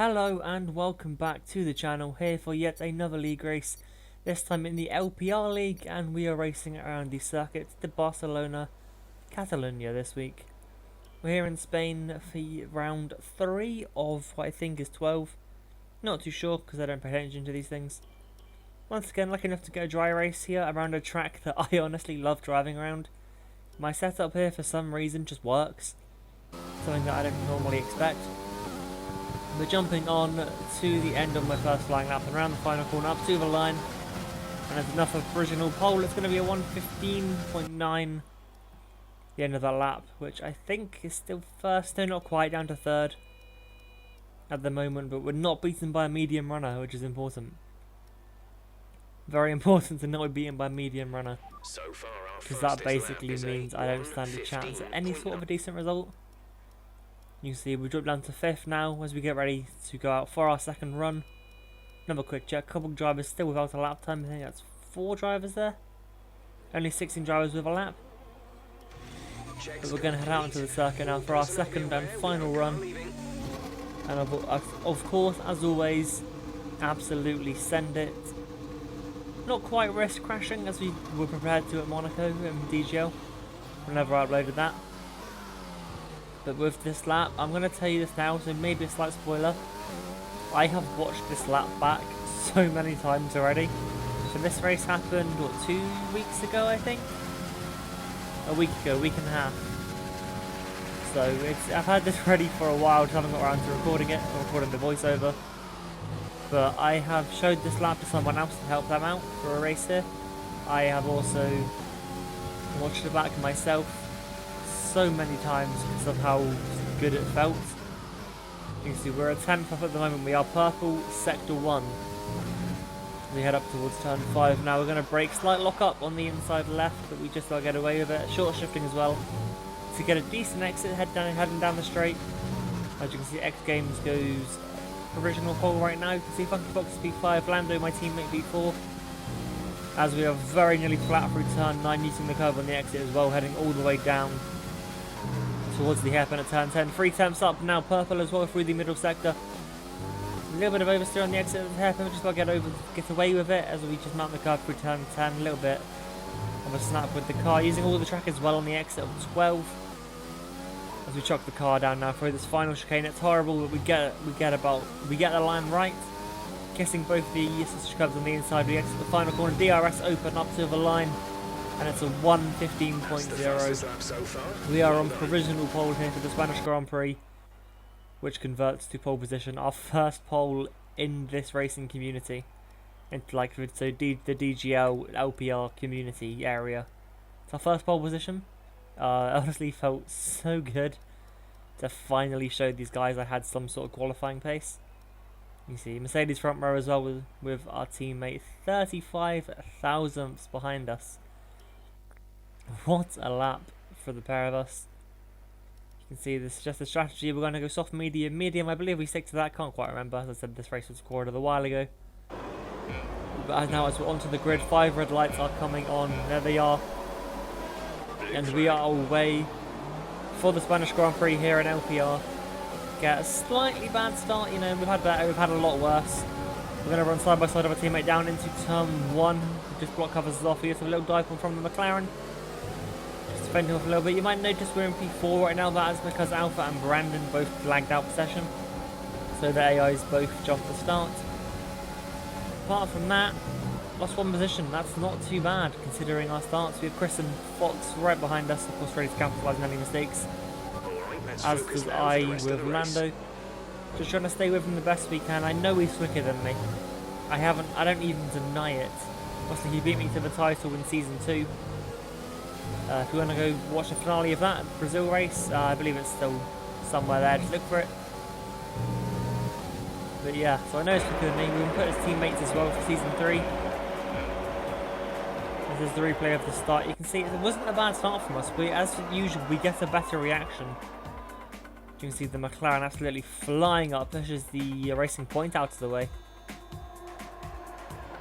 Hello and welcome back to the channel, here for yet another league race, this time in the LPR League, and we are racing around the circuit de Barcelona, Catalonia this week. We're here in Spain for round 3 of what I think is 12, not too sure because I don't pay attention to these things. Once again, lucky enough to get a dry race here around a track that I honestly love driving around. My setup here for some reason just works, something that I don't normally expect. We're jumping on to the end of my first flying lap and around the final corner up to the line, and there's enough of provisional pole. It's going to be a 1:15.9 the end of that lap, which I think is still first, no, not quite, down to third at the moment, but we're not beaten by a medium runner, which is important. Very important to not be beaten by a medium runner, because that basically means I don't stand a chance at any sort of a decent result. You can see we drop down to 5th now as we get ready to go out for our second run. Another quick check, couple drivers still without a lap time. I think that's 4 drivers there. Only 16 drivers with a lap. But we're going to head out into the circuit now for our second and final run. And of course, as always, absolutely send it. Not quite risk crashing as we were prepared to at Monaco and DGL. Whenever I uploaded that. But with this lap, I'm going to tell you this now, so maybe a slight spoiler. I have watched this lap back so many times already. So this race happened, what, 2 weeks ago, I think? A week ago, a week and a half. So I've had this ready for a while, just haven't got around to recording it, or recording the voiceover. But I have showed this lap to someone else to help them out for a race here. I have also watched it back myself so many times because of how good it felt. You can see we're a 10th up at the moment. We are purple, sector 1. We head up towards turn 5 now. We're going to brake, slight lock up on the inside left, but we just got to get away with it. Short shifting as well to get a decent exit, heading down the straight. As you can see, X Games goes provisional pole right now. You can see Funky Fox P5, Lando, my teammate, P4. As we are very nearly flat through turn 9, using the curve on the exit as well, heading all the way down towards the hairpin at turn 10. 3 temps up now, purple as well through the middle sector. A little bit of oversteer on the exit of the hairpin, we just got to get away with it as we just mount the curve through turn 10. A little bit of a snap with the car, using all the track as well on the exit of 12. As we chuck the car down now through this final chicane. It's horrible, but we get the line right. Kissing both the sister curves on the inside, we exit the final corner. DRS open up to the line. And it's a 1:15.0. We are on provisional pole here for the Spanish Grand Prix, which converts to pole position. Our first pole in this racing community, the DGL LPR community area. It's our first pole position. Honestly, felt so good to finally show these guys I had some sort of qualifying pace. You see Mercedes front row as well with our teammate 35 thousandths behind us. What a lap for the pair of us. You can see this is just a strategy. We're going to go soft, medium, medium. I believe we stick to that. Can't quite remember. As I said, this race was recorded a while ago. But now as we're onto the grid, 5 red lights are coming on. There they are. And we are away for the Spanish Grand Prix here in LPR. Get a slightly bad start. You know, we've had better. We've had a lot worse. We're going to run side by side of our teammate down into turn 1. Just block covers us off here. So a little dive from the McLaren. Defending off a little bit. You might notice we're in P4 right now. That is because Alpha and Brandon both lagged out possession, so the AIs both jumped the start. Apart from that, lost 1 position. That's not too bad considering our starts. We have Chris and Fox right behind us, of course, ready to capitalise on any mistakes. As does I with Lando. Just trying to stay with him the best we can. I know he's quicker than me. I don't even deny it. Obviously, he beat me to the title in season 2. If you want to go watch the finale of that Brazil race, I believe it's still somewhere there, just look for it. But yeah, so I know it's quicker than me. We can put his teammates as well for season 3. This is the replay of the start. You can see it wasn't a bad start from us. As usual, we get a better reaction. You can see the McLaren absolutely flying up, pushes the Racing Point out of the way.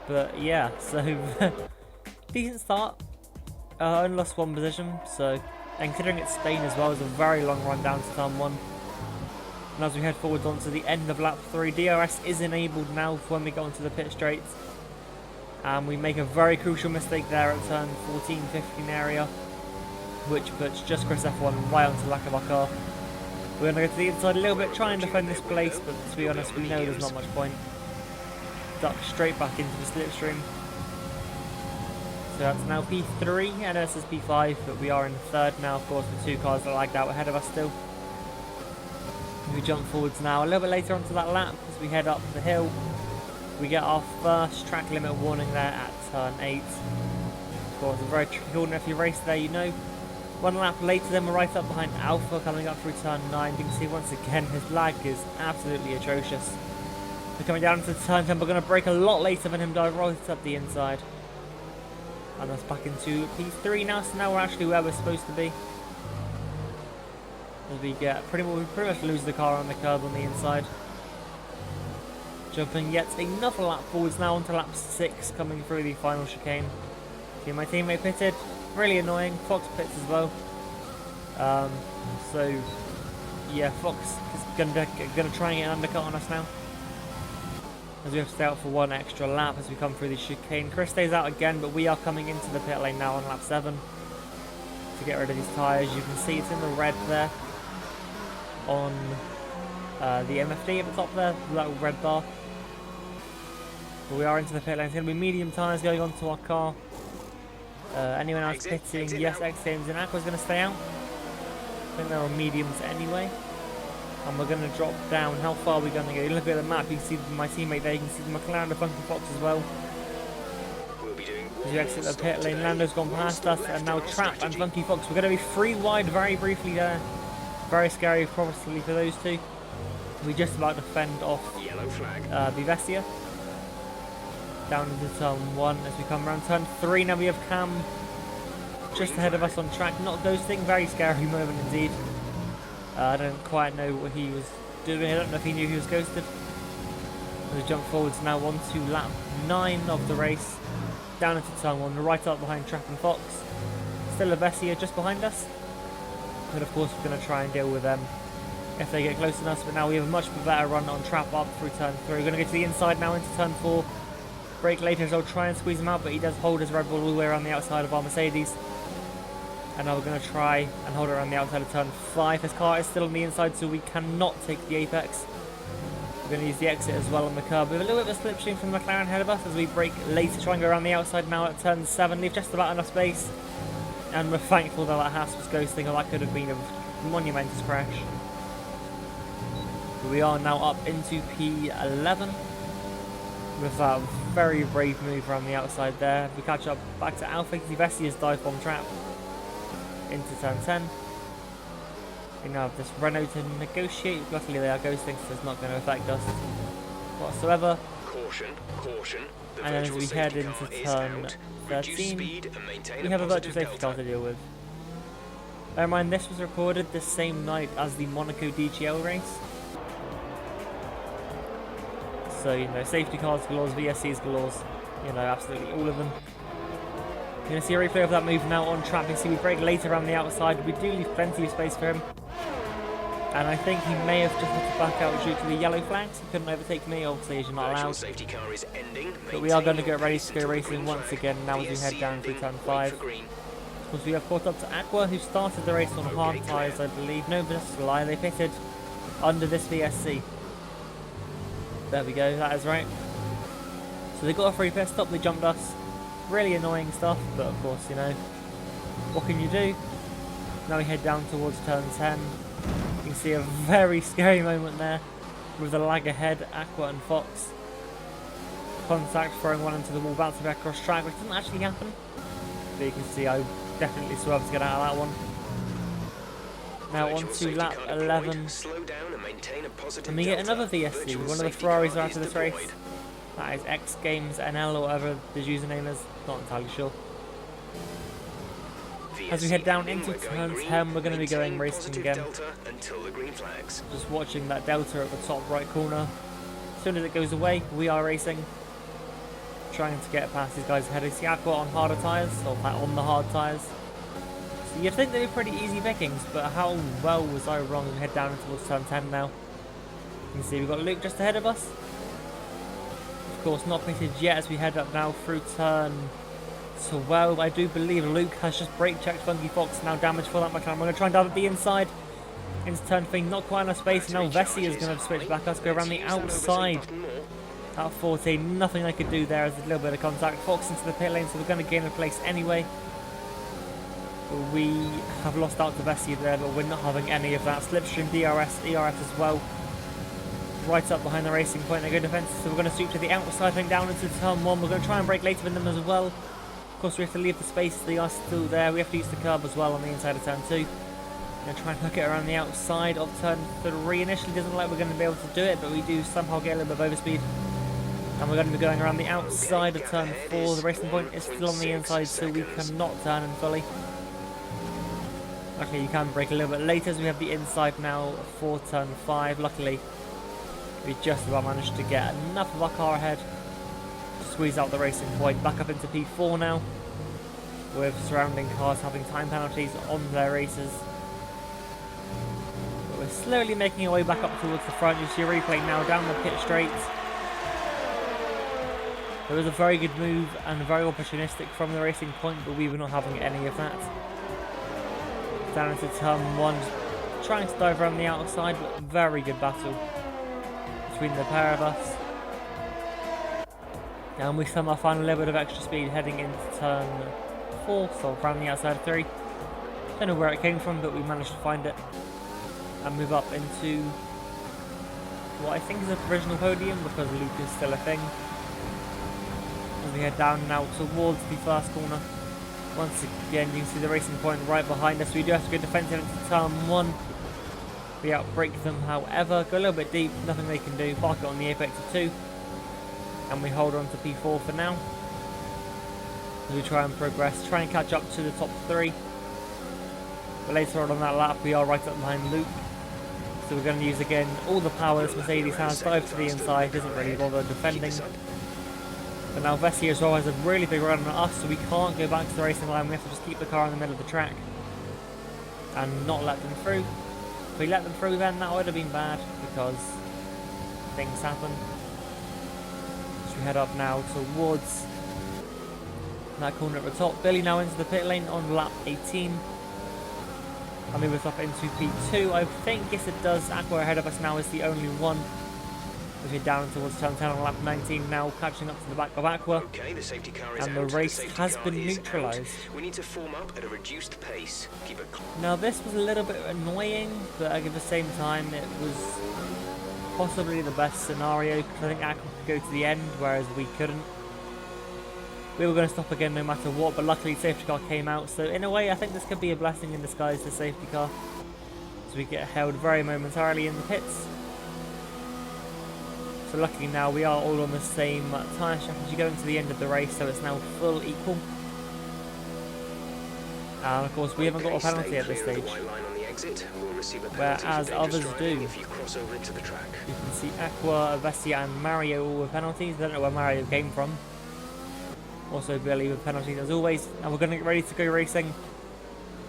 But yeah, so decent start. Only lost 1 position, so, and considering it's Spain as well, it's a very long run down to turn 1. And as we head forwards onto the end of lap 3, DRS is enabled now for when we go onto the pit straights. And we make a very crucial mistake there at turn 14-15 area, which puts just Chris F1 right onto the back of our car. We're going to go to the inside a little bit, try and defend this place, but to be honest, we know there's not much point. Duck straight back into the slipstream. So that's now P3, and this is P5, but we are in third now, of course, with two cars that lagged out ahead of us still. We jump forwards now a little bit later onto that lap as we head up the hill. We get our first track limit warning there at turn 8. Of course, a very tricky corner. If you race there, you know. One lap later, then we're right up behind Alpha coming up through turn 9. You can see once again his lag is absolutely atrocious. We're coming down into turn 10. We're going to brake a lot later than him, dive right up the inside. And that's back into P3 now, so now we're actually where we're supposed to be. As we get pretty much lose the car on the curb on the inside. Jumping yet another lap forwards now onto lap 6, coming through the final chicane. See my teammate pitted, really annoying. Fox pits as well. So yeah, Fox is gonna try and get an undercut on us now, as we have to stay out for one extra lap as we come through the chicane. Chris stays out again, but we are coming into the pit lane now on lap 7 to get rid of these tyres. You can see it's in the red there on the MFD at the top there, the little red bar. But we are into the pit lane. It's going to be medium tyres going onto our car. Anyone else pitting? Yes, X Games and Aqua's going to stay out. I think they're on mediums anyway. And we're going to drop down. How far are we going to go? You look at the map, you can see my teammate there, you can see the McLaren, the Funky Fox as well. As you exit the pit lane, Lando's gone past us, and now Trap and Funky Fox. We're going to be 3 wide very briefly there. Very scary, probably for those two. We just about to fend off Vivestia. Down into turn 1 as we come around turn 3. Now we have Cam just ahead of us on track, not ghosting. Very scary moment indeed. I don't quite know what he was doing. I don't know if he knew he was ghosted. We jump forwards now onto lap 9 of the race. Down into turn 1, right up behind Trap and Fox. Still a Vessia just behind us. But of course we're going to try and deal with them if they get close to us. But now we have a much better run on Trap up through turn 3. We're going to go to the inside now into turn 4. Brake later, so I'll try and squeeze him out, but he does hold his Red Bull all the way around the outside of our Mercedes. And now we're going to try and hold it around the outside of turn 5. His car is still on the inside, so we cannot take the apex. We're going to use the exit as well on the curb. We have a little bit of a slipstream from the McLaren ahead of us as we brake later, try and go around the outside now at turn 7. Leave just about enough space. And we're thankful that Haas was ghosting, or that could have been a monumentous crash. But we are now up into P11. With that very brave move around the outside there. We catch up back to Alpha. Vessia's dive bomb Trap into turn 10. We now have this Renault to negotiate. Luckily they are ghosting, so it's not going to affect us whatsoever. Caution, caution. And then as we head into turn 13, we have a virtual safety car to deal with. Bear in mind, this was recorded the same night as the Monaco DGL race. So, you know, safety cars galore, VSCs galore, you know, absolutely all of them. You're going to see a replay of that move now on Trap. You see we brake later around the outside. We do leave plenty of space for him. And I think he may have just had to back out due to the yellow flags. He couldn't overtake me, obviously, as you're not allowed. But we are going to get ready to go racing once again now as we head down to turn 5. Of course, we have caught up to Aqua, who started the race on hard tyres, I believe. No, but that's a lie. They pitted under this VSC. There we go, that is right. So they got a free pit stop, they jumped us. Really annoying stuff, but of course, you know, what can you do? Now we head down towards turn 10. You can see a very scary moment there with the lag ahead, Aqua and Fox. Contact throwing one into the wall, about to be across track, which doesn't actually happen. But you can see I definitely swerved to get out of that one. Now on to lap 11, and we get another VSC, one of the Ferraris after this race. That is X Games NL or whatever the username is, not entirely sure. As we head down into turn 10, we're going to be going racing again. Just watching that delta at the top right corner. As soon as it goes away, we are racing. Trying to get past these guys ahead. It's Aqua on harder tyres, or on the hard tyres. So you'd think they were pretty easy pickings, but how well was I wrong? We head down towards turn 10 now. You can see we've got Luke just ahead of us. Of course, not pitted yet as we head up now through turn 12. I do believe Luke has just brake checked Funky Fox, now damaged for that McLaren. We're going to try and dive at the inside into turn 3, not quite enough space. Now Vessi is going to switch back. Let's go around the outside at 14. Nothing I could do there as a little bit of contact. Fox into the pit lane, so we're going to gain a place anyway. We have lost out to Vessi there, but we're not having any of that. Slipstream, DRS, ERS as well. Right up behind the racing point, they go defensive, so we're going to sweep to the outside, heading down into turn 1. We're going to try and brake later than them as well. Of course, we have to leave the space, they are still there. We have to use the curb as well on the inside of turn 2. Going to try and hook it around the outside of turn 3. Initially, doesn't look like we're going to be able to do it, but we do somehow get a little bit of overspeed. And we're going to be going around the outside of turn 4. The racing point is still on the inside, so we cannot turn in fully. Luckily, you can brake a little bit later, as we have the inside now for turn 5. Luckily, we just about managed to get enough of our car ahead to squeeze out the racing point. Back up into P4 now, with surrounding cars having time penalties on their races. But we're slowly making our way back up towards the front. You see a replay now down the pit straight. It was a very good move and very opportunistic from the racing point, but we were not having any of that. Down into turn 1, trying to dive around the outside, but very good battle between the pair of us. And we somehow find a little bit of extra speed heading into turn 4, so around the outside of 3. Don't know where it came from, but we managed to find it and move up into what I think is a provisional podium, because Luke is still a thing. As we head down now towards the first corner. Once again, you can see the racing point right behind us. We do have to go defensive into turn 1. We outbrake them, however, go a little bit deep, nothing they can do. Park it on the apex of 2. And we hold on to P4 for now. As we try and progress, try and catch up to the top 3. But later on that lap, we are right up behind Luke. So we're going to use again all the power this Mercedes has, dive to the inside, doesn't really bother defending. But now Vessi as well has a really big run on us, so we can't go back to the racing line. We have to just keep the car in the middle of the track and not let them through. If we let them through, then that would have been bad, because things happen. So we head up now towards that corner at the top. Billy now into the pit lane on lap 18. I'll move us up into P2. I think, yes it does. Aqua ahead of us now is the only one. As we're down towards turn 10 on lap 19 now, catching up to the back of Aqua. Okay, the safety car is and the race has been neutralised. We need to form up at a reduced pace. Keep it. Now this was a little bit annoying, but at the same time it was possibly the best scenario, because I think Aqua could go to the end, whereas we couldn't. We were going to stop again no matter what, but luckily the safety car came out, so in a way I think this could be a blessing in disguise, the safety car. So we get held very momentarily in the pits. So luckily now we are all on the same tyre strategy going to the end of the race, so it's now full equal. And of course we haven't got a penalty at this stage, whereas others do. You can see Aqua, Vessi and Mario all with penalties. I don't know where Mario came from. Also Billy with penalties as always. And we're going to get ready to go racing.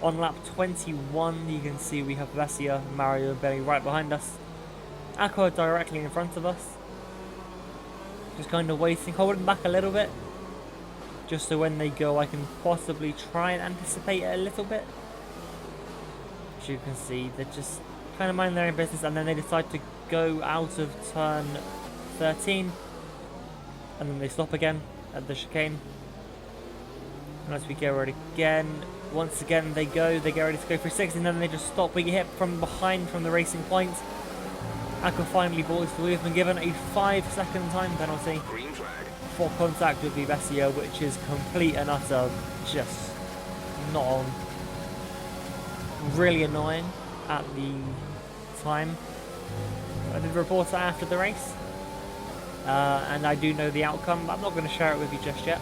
On lap 21 you can see we have Vessi, Mario and Billy right behind us. Aqua directly in front of us. Just kind of waiting, holding back a little bit, just so when they go I can possibly try and anticipate it a little bit. As you can see, they're just kind of minding their own business, and then they decide to go out of turn 13, and then they stop again at the chicane. And as we go right again, once again they get ready to go through 6, and then they just stop. We get hit from behind from the racing point. Aqua finally boards. We've been given a 5-second time penalty for contact with the Vessia, which is complete and utter just not on. Really annoying at the time. I did report that after the race, and I do know the outcome, but I'm not going to share it with you just yet.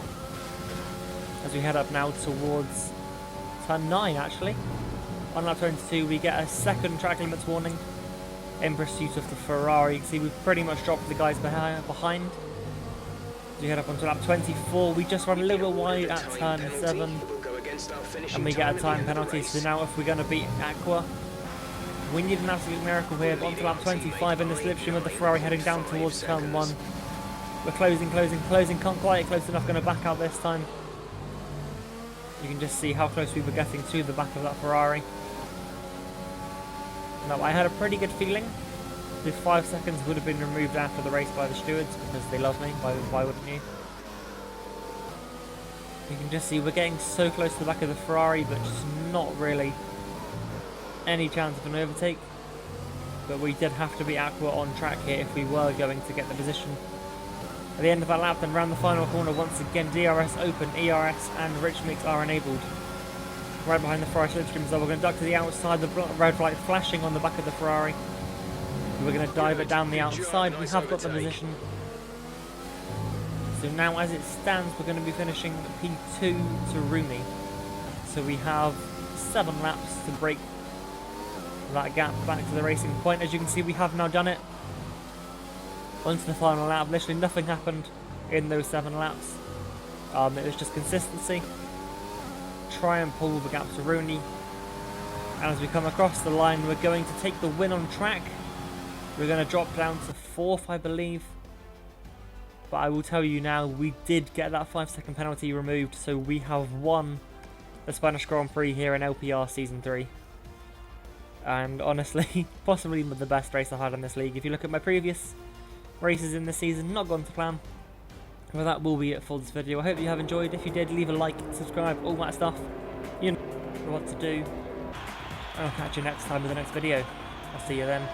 As we head up now towards turn 9 actually. On lap 22 we get a second track limits warning in pursuit of the Ferrari. You can see we've pretty much dropped the guys behind. As we head up onto lap 24, we just run a little bit wide at turn 7, and we get a time penalty. So now if we're going to beat Aqua, We need an absolute miracle here, but onto lap 25 in the slipstream of the Ferrari heading down towards turn 1. We're closing, can't quite get close enough, going to back out this time. You can just see how close we were getting to the back of that Ferrari. Now, I had a pretty good feeling this 5 seconds would have been removed after the race by the stewards because they love me, why wouldn't you? You can just see we're getting so close to the back of the Ferrari, but just not really any chance of an overtake. But we did have to be accurate on track here if we were going to get the position. At the end of that lap, then round the final corner, once again DRS open, ERS and Rich Mix are enabled. Right behind the Ferrari slipstream, so we're going to duck to the outside, the red light flashing on the back of the Ferrari. We're going to dive it down the outside. We have got the position. So now as it stands, we're going to be finishing P2 to Rooney. So we have 7 laps to break that gap back to the racing point. As you can see, we have now done it. Onto the final lap. Literally nothing happened in those 7 laps. It was just consistency. Try and pull the gap to Rooney. And as we come across the line, we're going to take the win on track. We're going to drop down to 4th, I believe. But I will tell you now, we did get that 5-second penalty removed, so we have won the Spanish Grand Prix here in LPR Season 3. And honestly, possibly the best race I had in this league. If you look at my previous races in this season, not gone to plan. Well, that will be it for this video. I hope you have enjoyed. If you did, leave a like, subscribe, all that stuff. You know what to do. I'll catch you next time with the next video. I'll see you then.